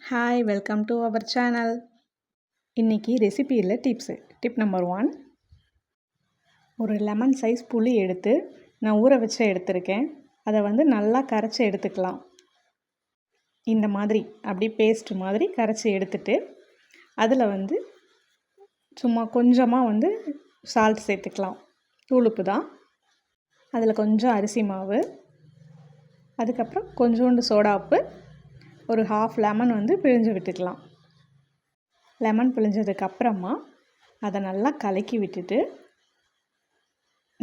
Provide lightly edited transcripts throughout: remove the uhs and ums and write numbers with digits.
Hi welcome to our channel. இன்றைக்கி ரெசிபியில் tip number 1. ஒரு லெமன் சைஸ் புளி எடுத்து நான் ஊற வச்சு எடுத்திருக்கேன். அதை நல்லா கரைச்சி எடுத்துக்கலாம். இந்த மாதிரி அப்படி பேஸ்ட் மாதிரி கரைச்சி எடுத்துட்டு அதில் சும்மா கொஞ்சமாக சால்ட் சேர்த்துக்கலாம். தூளுப்பு தான். அதில் கொஞ்சம் அரிசி மாவு, அதுக்கப்புறம் கொஞ்சோண்டு சோடாப்பு, ஒரு ஹாஃப் லெமன் பிழிஞ்சு விட்டுக்கலாம். லெமன் பிழிஞ்சதுக்கப்புறமா அதை நல்லா கலக்கி விட்டுட்டு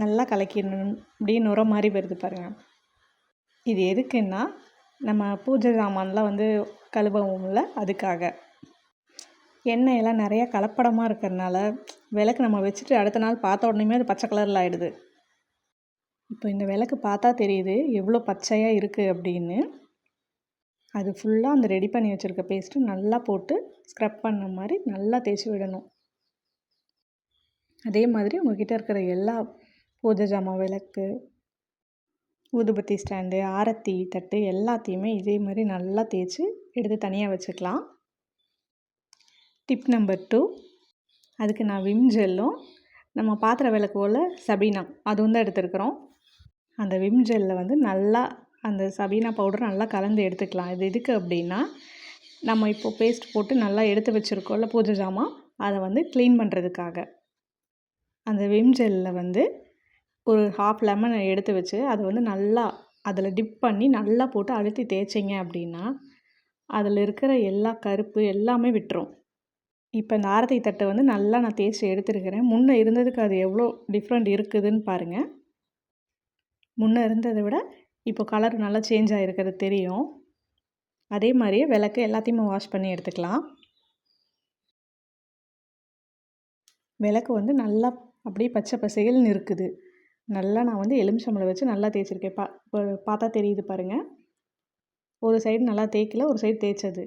நல்லா கலக்கிடணும். அப்படியே நுர மாதிரி வருது பாருங்கள். இது எதுக்குன்னா நம்ம பூஜை சாமான்லாம் கழுவுவோம்ல, அதுக்காக. எண்ணெயெல்லாம் நிறையா கலப்படமாக இருக்கிறதுனால விளக்கு நம்ம வச்சுட்டு அடுத்த நாள் பார்த்த உடனேமே அது பச்சை கலரில் ஆகிடுது. இப்போ இந்த விளக்கு பார்த்தா தெரியுது எவ்வளோ பச்சையாக இருக்குது அப்படின்னு. அது ஃபுல்லாக அந்த ரெடி பண்ணி வச்சுருக்க பேஸ்ட்டு நல்லா போட்டு ஸ்க்ரப் பண்ண மாதிரி நல்லா தேய்ச்சி விடணும். அதே மாதிரி உங்கள்கிட்ட இருக்கிற எல்லா பூஜை ஜாமான், விளக்கு, ஊதுபத்தி ஸ்டாண்டு, ஆரத்தி தட்டு எல்லாத்தையுமே இதே மாதிரி நல்லா தேய்ச்சி எடுத்து தனியாக வச்சுக்கலாம். Tip number 2. அதுக்கு நான் விம் ஜெல்லும் நம்ம பாத்திர விளக்கு போல் சபீனா அது எடுத்துருக்குறோம். அந்த விம் ஜெல்லில் நல்லா அந்த சபீனா பவுடர் நல்லா கலந்து எடுத்துக்கலாம். இது எதுக்கு அப்படின்னா, நம்ம இப்போது பேஸ்ட் போட்டு நல்லா எடுத்து வச்சுருக்கோம்ல பூஜை ஜாமான், அதை க்ளீன் பண்ணுறதுக்காக. அந்த விம் ஜெல்லில் ஒரு ஹாஃப் லெமனை எடுத்து வச்சு அதை நல்லா அதில் டிப் பண்ணி நல்லா போட்டு அழுத்தி தேய்ச்சிங்க அப்படின்னா அதில் இருக்கிற எல்லா கருப்பு எல்லாமே விட்டுரும். இப்போ இந்த ஆரத்தி தட்டை நல்லா நான் தேய்ச்சி எடுத்துருக்கிறேன். முன்னே இருந்ததுக்கு அது எவ்வளோ டிஃப்ரெண்ட் இருக்குதுன்னு பாருங்கள். முன்னே இருந்ததை விட இப்போ கலர் நல்லா சேஞ்ச் ஆகிருக்கிறது தெரியும். அதே மாதிரியே விளக்கு எல்லாத்தையுமே வாஷ் பண்ணி எடுத்துக்கலாம். விளக்கு நல்லா அப்படியே பச்சை பசைகள்னு இருக்குது. நல்லா நான் எலுமிச்சம்பழம் வச்சு நல்லா தேய்ச்சிருக்கேன். இப்போ பார்த்தா தெரியுது பாருங்கள். ஒரு சைடு நல்லா தேய்க்கல, ஒரு சைடு தேய்ச்சது.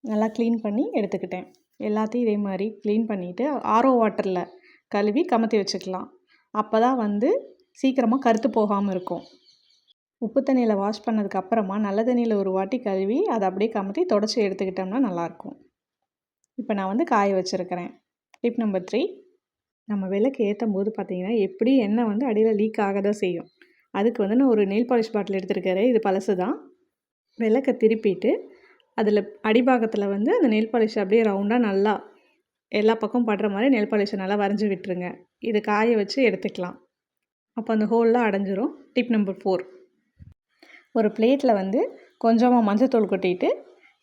நல்லா க்ளீன் பண்ணி எடுத்துக்கிட்டேன். எல்லாத்தையும் இதே மாதிரி க்ளீன் பண்ணிவிட்டு ஆரோ வாட்டரில் கழுவி கமத்தி வச்சுக்கலாம். அப்போ தான் சீக்கிரமாக கருத்து போகாமல் இருக்கும். உப்பு தண்ணியில் வாஷ் பண்ணதுக்கப்புறமா நல்ல தண்ணியில் ஒரு வாட்டி கழுவி அதை அப்படியே கமத்தி தொடச்சி எடுத்துக்கிட்டோம்னா நல்லாயிருக்கும். இப்போ நான் காய வச்சுருக்கிறேன். Tip number 3. நம்ம விளக்கு ஏற்றும் போது பார்த்திங்கன்னா எப்படி எண்ணெய் அடியில் லீக் ஆக தான் செய்யும். அதுக்கு நான் ஒரு நெயில் பாலிஷ் பாட்டில் எடுத்துருக்கிறேன். இது பழசு தான். விளக்கை திருப்பிட்டு அதில் அடிபாகத்தில் அந்த நெயில் பாலிஷ் அப்படியே ரவுண்டாக நல்லா எல்லா பக்கமும் படுற மாதிரி நெயில் பாலிஷை நல்லா வரைஞ்சி விட்டுருங்க. இது காய வச்சு எடுத்துக்கலாம். அப்போ அந்த ஹோல்லாம் அடைஞ்சிரும். Tip number 4. ஒரு பிளேட்டில் கொஞ்சமாக மஞ்சத்தூள் கொட்டிட்டு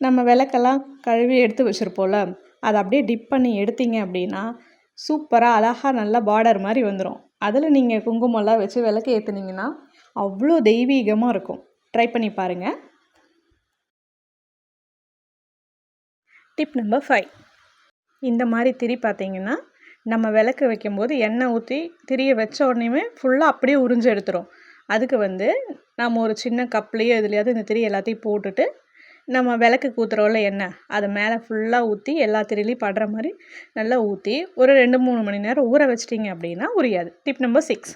நம்ம விளக்கெல்லாம் கழுவி எடுத்து வச்சுருப்போம்ல, அதை அப்படியே டிப் பண்ணி எடுத்தீங்க அப்படின்னா சூப்பராக அழகாக நல்லா பார்டர் மாதிரி வந்துடும். அதில் நீங்கள் குங்குமம்லாம் வச்சு விளக்கு ஏற்றுனீங்கன்னா அவ்வளோ தெய்வீகமாக இருக்கும். ட்ரை பண்ணி பாருங்கள். Tip number 5. இந்த மாதிரி திரி பார்த்திங்கன்னா நம்ம விளக்கு வைக்கும்போது எண்ணெய் ஊற்றி திரியை வச்ச உடனேயுமே ஃபுல்லாக அப்படியே உறிஞ்சு எடுத்துரும். அதுக்கு நம்ம ஒரு சின்ன கப்லேயோ எதுலையாவது இந்த திரி எல்லாத்தையும் போட்டுட்டு நம்ம விளக்கு ஊற்றுறோம்ல எண்ணெய், அதை மேலே ஃபுல்லாக ஊற்றி எல்லா திரிலையும் படுற மாதிரி நல்லா ஊற்றி ஒரு 2-3 மணி நேரம் ஊற வச்சிட்டிங்க அப்படின்னா உரியாது. Tip number 6.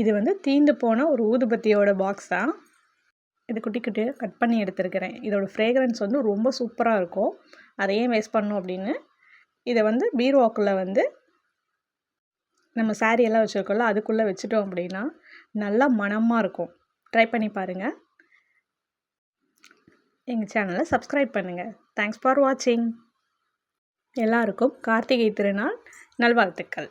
இது தீந்து போன ஒரு ஊதுபத்தியோட பாக்ஸ் தான். இது குட்டி குட்டியாக கட் பண்ணி எடுத்துருக்கிறேன். இதோட ஃப்ரேக்ரன்ஸ் ரொம்ப சூப்பராக இருக்கும். அதை ஏன் வேஸ்ட் பண்ணணும் அப்படின்னு இதை பீரோக்குள்ளே நம்ம சாரியெல்லாம் வச்சுருக்கோம்ல அதுக்குள்ளே வச்சுட்டோம் அப்படின்னா நல்லா மணமாக இருக்கும். ட்ரை பண்ணி பாருங்கள். எங்கள் சேனலை சப்ஸ்கிரைப் பண்ணுங்கள். தேங்க்ஸ் ஃபார் வாட்சிங். எல்லாருக்கும் கார்த்திகை திருநாள் நல்வாழ்த்துக்கள்.